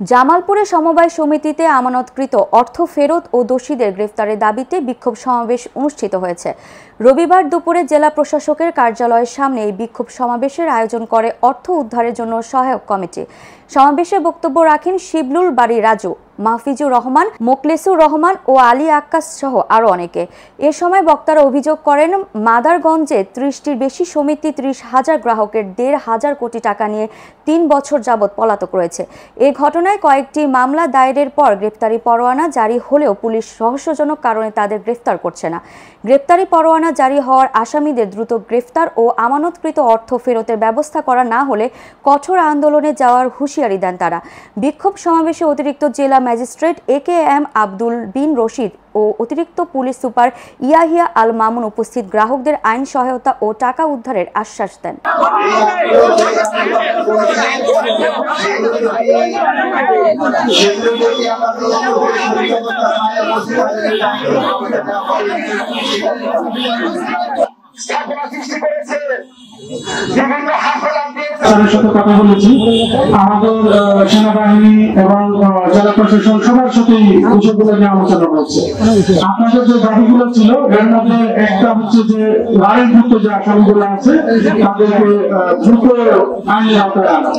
জামালপুরে সমবায় সমিতিতে আমানতকৃত অর্থ ফেরত ও দোষীদের গ্রেফতারের দাবিতে বিক্ষোভ সমাবেশ অনুষ্ঠিত হয়েছে। রবিবার দুপুরে জেলা প্রশাসকের কার্যালয়ের সামনে এই বিক্ষোভ সমাবেশের আয়োজন করে অর্থ উদ্ধারের জন্য সহায়ক কমিটি। সমাবেশে বক্তব্য রাখেন শিবলুল বাড়ি রাজু, মাহফিজুর রহমান, মোকলেসুর রহমান ও আলী আক্কাস সহ আরও অনেকে। এ সময় বক্তারা অভিযোগ করেন, মাদারগঞ্জে ৩০টির বেশি সমিতি ৩০,০০০ গ্রাহকের ১,৫০০ কোটি টাকা নিয়ে ৩ বছর যাবৎ পলাতক রয়েছে। এ ঘটনায় কয়েকটি মামলা দায়েরের পর গ্রেপ্তারি পরোয়ানা জারি হলেও পুলিশ রহস্যজনক কারণে তাদের গ্রেফতার করছে না। গ্রেপ্তারি পরোয়ানা জারি হওয়ার আসামিদের দ্রুত গ্রেফতার ও আমানতকৃত অর্থ ফেরতের ব্যবস্থা করা না হলে কঠোর আন্দোলনে যাওয়ার হুঁশিয়ারি দেন তারা। বিক্ষোভ সমাবেশে অতিরিক্ত জেলা ম্যাজিস্ট্রেট AKM আব্দুল বিন রশিদ ও অতিরিক্ত পুলিশ সুপার ইয়াহিয়া আল মামুন উপস্থিত গ্রাহকদের আইন সহায়তা ও টাকা উদ্ধারের আশ্বাস দেন। সাথে কথা বলেছি, আমাদের সেনাবাহিনী এবং জেলা প্রশাসন সবার সাথেই বিষয়গুলো নিয়ে আলোচনা করছে। আপনাদের যে দাবিগুলো ছিল এর মধ্যে একটা হচ্ছে যে রায়েরভুক্ত যে আসামিগুলো আছে তাদেরকে দ্রুত আইনের আওতায় আনা।